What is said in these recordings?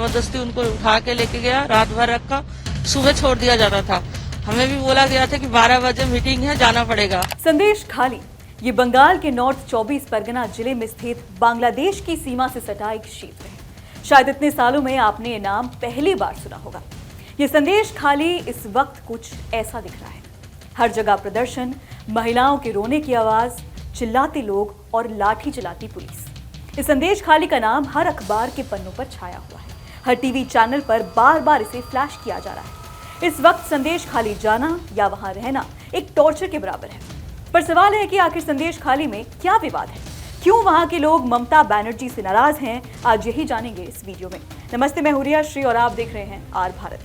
जबरदस्ती उनको उठा के लेके गया, रात भर रखा, सुबह छोड़ दिया जाता था। हमें भी बोला गया था कि 12 बजे मीटिंग है, जाना पड़ेगा। संदेश खाली ये बंगाल के नॉर्थ 24 परगना जिले में स्थित बांग्लादेश की सीमा से सटा एक क्षेत्र है। शायद इतने सालों में आपने ये नाम पहली बार सुना होगा। ये संदेश खाली इस वक्त कुछ ऐसा दिख रहा है। हर जगह प्रदर्शन, महिलाओं के रोने की आवाज, चिल्लाते लोग और लाठी चलाती पुलिस। इस संदेश खाली का नाम हर अखबार के पन्नों पर छाया हुआ है। हर टीवी चैनल पर बार बार इसे फ्लैश किया जा रहा है। इस वक्त संदेश खाली जाना या वहां रहना एक टॉर्चर के बराबर है। पर सवाल है कि आखिर संदेश खाली में क्या विवाद है, क्यों वहां के लोग ममता बनर्जी से नाराज हैं? आज यही जानेंगे इस वीडियो में। नमस्ते, मैं हूं रिया श्री और आप देख रहे हैं आर भारत।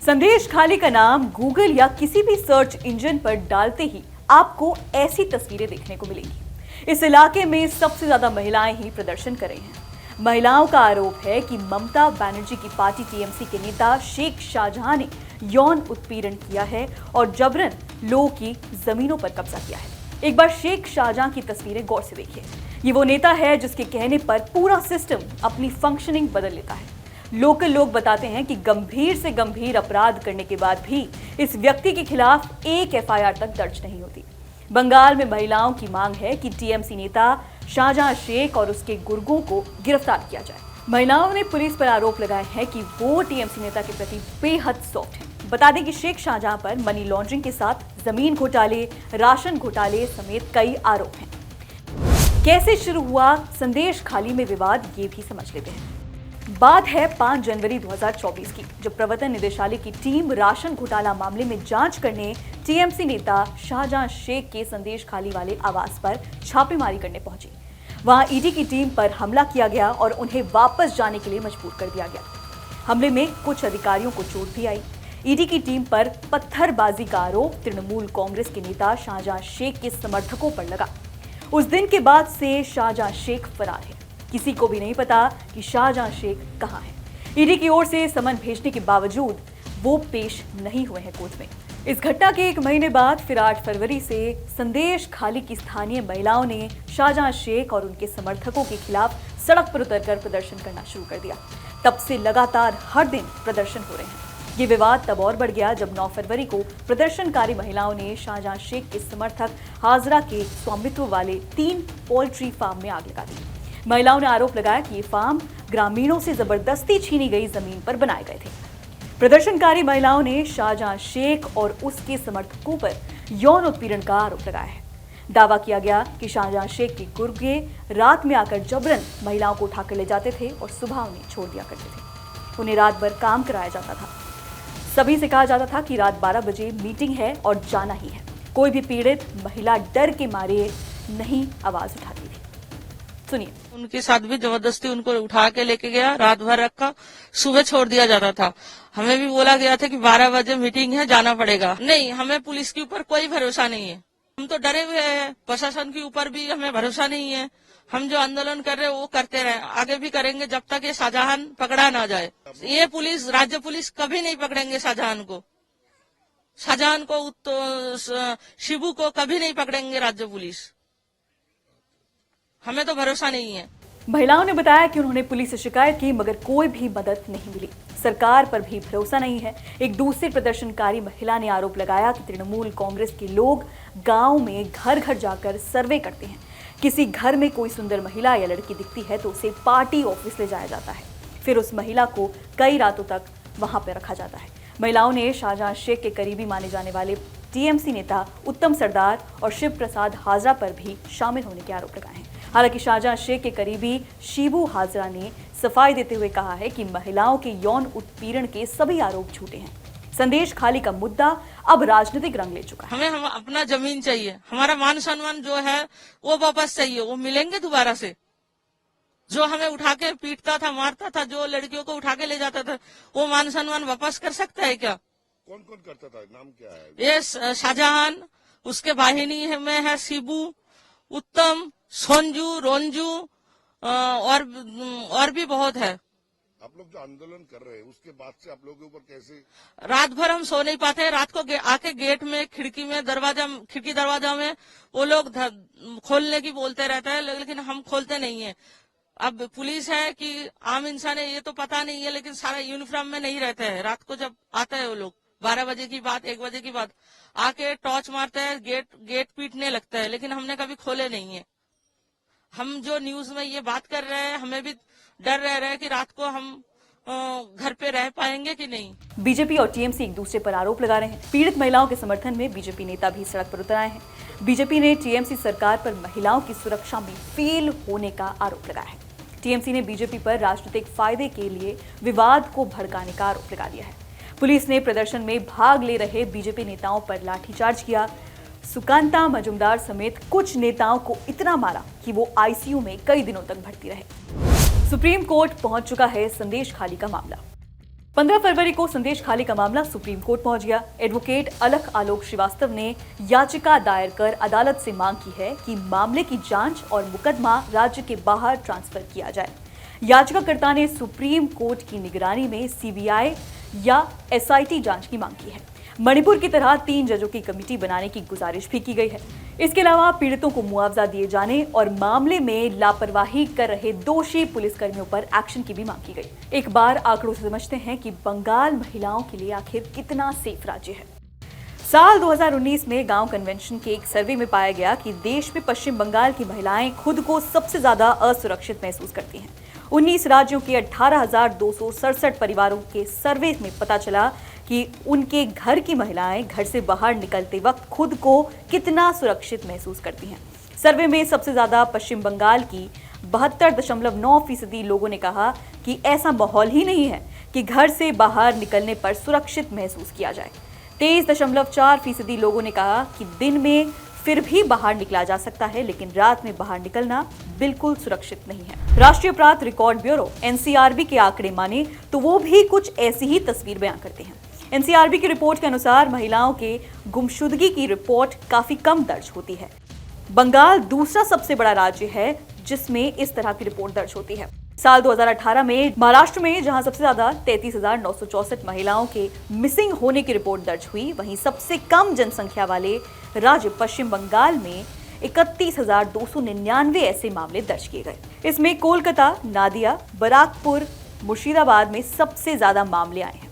संदेश खाली का नाम गूगल या किसी भी सर्च इंजन पर डालते ही आपको ऐसी तस्वीरें देखने को मिलेंगी। इस इलाके में सबसे ज्यादा महिलाएं ही प्रदर्शन कर रही हैं। महिलाओं का आरोप है कि ममता बनर्जी की पार्टी टीएमसी के नेता शेख शाहजहां ने यौन उत्पीड़न किया है और जबरन लोगों की जमीनों पर कब्जा किया है। एक बार शेख शाहजहां की तस्वीरें गौर से देखिए। ये वो नेता है जिसके कहने पर पूरा सिस्टम अपनी फंक्शनिंग बदल लेता है। लोकल लोग बताते हैं कि गंभीर से गंभीर अपराध करने के बाद भी इस व्यक्ति के खिलाफ एक एफआईआर तक दर्ज नहीं होती। बंगाल में महिलाओं की मांग है कि टीएमसी नेता शाहजहां शेख और उसके गुर्गों को गिरफ्तार किया जाए। महिलाओं ने पुलिस पर आरोप लगाए हैं कि वो टीएमसी नेता के प्रति बेहद सॉफ्ट हैं। बता दें कि शेख शाहजहां पर मनी लॉन्ड्रिंग के साथ जमीन घोटाले, राशन घोटाले समेत कई आरोप हैं। कैसे शुरू हुआ संदेश खाली में विवाद, ये भी समझ लेते हैं। बात है 5 जनवरी 2024 की, जब प्रवर्तन निदेशालय की टीम राशन घोटाला मामले में जांच करने टीएमसी नेता शाहजहां शेख के संदेश खाली वाले आवास पर छापेमारी करने पहुंची। वहां ईडी की टीम पर हमला किया गया और उन्हें वापस जाने के लिए मजबूर कर दिया गया। हमले में कुछ अधिकारियों को चोट भी आई। ईडी की टीम पर पत्थरबाजी का आरोप तृणमूल कांग्रेस के नेता शाहजहां शेख के समर्थकों पर लगा। उस दिन के बाद से शाहजहां शेख फरार है। किसी को भी नहीं पता कि शाहजहां शेख कहां है। ईडी की ओर से समन भेजने के बावजूद वो पेश नहीं हुए हैं कोर्ट में। इस घटना के 1 महीने बाद फिर 8 फरवरी से संदेश खाली की स्थानीय महिलाओं ने शाहजहां शेख और उनके समर्थकों के खिलाफ सड़क पर उतरकर प्रदर्शन करना शुरू कर दिया। तब से लगातार हर दिन प्रदर्शन हो रहे हैं। ये विवाद तब और बढ़ गया जब 9 फरवरी को प्रदर्शनकारी महिलाओं ने शाहजहां शेख के समर्थक हाजरा के स्वामित्व वाले 3 पोल्ट्री फार्म में आग लगा दी। महिलाओं ने आरोप लगाया कि ये फार्म ग्रामीणों से जबरदस्ती छीनी गई जमीन पर बनाए गए थे। प्रदर्शनकारी महिलाओं ने शाहजहां शेख और उसके समर्थकों पर यौन उत्पीड़न का आरोप लगाया है। दावा किया गया कि शाहजहां शेख के गुर्गे रात में आकर जबरन महिलाओं को उठाकर ले जाते थे और सुबह उन्हें छोड़ दिया करते थे। उन्हें रात भर काम कराया जाता था। सभी से कहा जाता था कि रात 12 बजे मीटिंग है और जाना ही है। कोई भी पीड़ित महिला डर के मारे नहीं आवाज उठाती थी। सुनिए। उनके साथ भी जबरदस्ती उनको उठा के लेके गया, रात भर रखा, सुबह छोड़ दिया जाता था। हमें भी बोला गया था कि 12 बजे मीटिंग है, जाना पड़ेगा। नहीं, हमें पुलिस के ऊपर कोई भरोसा नहीं है। हम तो डरे हुए हैं। प्रशासन के ऊपर भी हमें भरोसा नहीं है। हम जो आंदोलन कर रहे हैं वो करते रहे, आगे भी करेंगे जब तक ये शाहजहां पकड़ा ना जाए। ये पुलिस, राज्य पुलिस कभी नहीं पकड़ेंगे शाहजहां को। शाहजहां को तो शिबू को कभी नहीं पकड़ेंगे राज्य पुलिस। हमें तो भरोसा नहीं है। महिलाओं ने बताया कि उन्होंने पुलिस से शिकायत की मगर कोई भी मदद नहीं मिली। सरकार पर भी भरोसा नहीं है। एक दूसरी प्रदर्शनकारी महिला ने आरोप लगाया कि तृणमूल कांग्रेस के लोग गांव में घर घर जाकर सर्वे करते हैं। किसी घर में कोई सुंदर महिला या लड़की दिखती है तो उसे पार्टी ऑफिस ले जाया जाता है। फिर उस महिला को कई रातों तक वहां पर रखा जाता है। महिलाओं ने शाहजहां शेख के करीबी माने जाने वाले टीएमसी नेता उत्तम सरदार और शिव प्रसाद हाजरा पर भी शामिल होने के आरोप लगाए हैं। हालांकि शाहजहां शेख के करीबी शिबू हाजरा ने सफाई देते हुए कहा है कि महिलाओं के यौन उत्पीड़न के सभी आरोप झूठे हैं। संदेश खाली का मुद्दा अब राजनीतिक रंग ले चुका है। हमें अपना जमीन चाहिए, हमारा मान सम्मान जो है वो वापस चाहिए। वो मिलेंगे दोबारा से। जो हमें उठा के पीटता था, मारता था, जो लड़कियों को उठा के ले जाता था, वो मान सम्मान वापस कर सकता है क्या? कौन कौन करता था? नाम क्या है? ये शाहजहां, उसके वाहिनी में है शिबू, उत्तम, सोंजू, रोंजू और भी बहुत है। आप लोग जो आंदोलन कर रहे हैं उसके बाद से आप लोगों के ऊपर कैसे? रात भर हम सो नहीं पाते। रात को आके गेट में, खिड़की दरवाजा में वो लोग खोलने की बोलते रहते हैं, लेकिन हम खोलते नहीं है। अब पुलिस है कि आम इंसान है ये तो पता नहीं है, लेकिन सारा यूनिफॉर्म में नहीं रहते हैं। रात को जब आता है वो लोग 12 बजे की बात, 1 बजे की बात, आके टॉर्च मारते हैं, गेट पीटने लगता है, लेकिन हमने कभी खोले नहीं है। हम जो न्यूज में ये बात कर रहे हैं, हमें भी डर रह रहा है कि रात को हम घर पे रह पाएंगे कि नहीं। बीजेपी और टीएमसी एक दूसरे पर आरोप लगा रहे हैं। पीड़ित महिलाओं के समर्थन में बीजेपी नेता भी सड़क पर उतर आए हैं। बीजेपी ने टीएमसी सरकार पर महिलाओं की सुरक्षा में फेल होने का आरोप लगाया है। टीएमसी ने बीजेपी पर राजनीतिक फायदे के लिए विवाद को भड़काने का आरोप लगा दिया है। पुलिस ने प्रदर्शन में भाग ले रहे बीजेपी नेताओं पर लाठीचार्ज किया। सुकांता मजुमदार समेत कुछ नेताओं को इतना मारा कि वो आईसीयू में कई दिनों तक भर्ती रहे। सुप्रीम कोर्ट पहुंच चुका है संदेश खाली का मामला। 15 फरवरी को संदेश खाली का मामला सुप्रीम कोर्ट पहुंच गया। एडवोकेट अलख आलोक श्रीवास्तव ने याचिका दायर कर अदालत से मांग की है कि मामले की जांच और मुकदमा राज्य के बाहर ट्रांसफर किया जाए। याचिकाकर्ता ने सुप्रीम कोर्ट की निगरानी में सीबीआई या एसआईटी जांच की मांग की है। मणिपुर की तरह 3 जजों की कमेटी बनाने की गुजारिश भी की गई है। इसके अलावा पीड़ितों को मुआवजा दिए जाने और मामले में लापरवाही कर रहे दोषी पुलिसकर्मियों पर एक्शन की भी मांग की गई। एक बार आंकड़ों से समझते हैं कि बंगाल महिलाओं के लिए आखिर कितना सेफ राज्य है। साल 2019 में गांव कन्वेंशन के एक सर्वे में पाया गया कि देश में पश्चिम बंगाल की महिलाएं खुद को सबसे ज्यादा असुरक्षित महसूस करती हैं। 19 राज्यों के 18,267 परिवारों के सर्वे में पता चला कि उनके घर की महिलाएं घर से बाहर निकलते वक्त खुद को कितना सुरक्षित महसूस करती हैं। सर्वे में सबसे ज्यादा पश्चिम बंगाल की 72.9% लोगों ने कहा कि ऐसा माहौल ही नहीं है कि घर से बाहर निकलने पर सुरक्षित महसूस किया जाए। 23.4% लोगों ने कहा कि दिन में फिर भी बाहर निकला जा सकता है, लेकिन रात में बाहर निकलना बिल्कुल सुरक्षित नहीं है। राष्ट्रीय अपराध रिकॉर्ड ब्यूरो एनसीआरबी के आंकड़े माने तो वो भी कुछ ऐसी ही तस्वीर बयां करते हैं। एनसीआरबी की रिपोर्ट के अनुसार महिलाओं के गुमशुदगी की रिपोर्ट काफी कम दर्ज होती है। बंगाल दूसरा सबसे बड़ा राज्य है जिसमें इस तरह की रिपोर्ट दर्ज होती है। साल 2018 में महाराष्ट्र में जहां सबसे ज्यादा 33,964 महिलाओं के मिसिंग होने की रिपोर्ट दर्ज हुई, वहीं सबसे कम जनसंख्या वाले राज्य पश्चिम बंगाल में 31,299 ऐसे मामले दर्ज किए गए। इसमें कोलकाता, नादिया, बराकपुर, मुर्शिदाबाद में सबसे ज्यादा मामले आए हैं।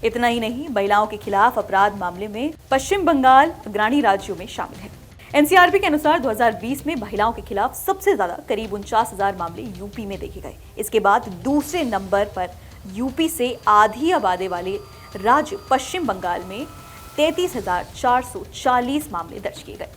इतना ही नहीं, महिलाओं के खिलाफ अपराध मामले में पश्चिम बंगाल अग्रणी राज्यों में शामिल है। एनसीआरबी के अनुसार 2020 में महिलाओं के खिलाफ सबसे ज्यादा करीब 49,000 मामले यूपी में देखे गए। इसके बाद दूसरे नंबर पर यूपी से आधी आबादी वाले राज्य पश्चिम बंगाल में 33,440 मामले दर्ज किए गए।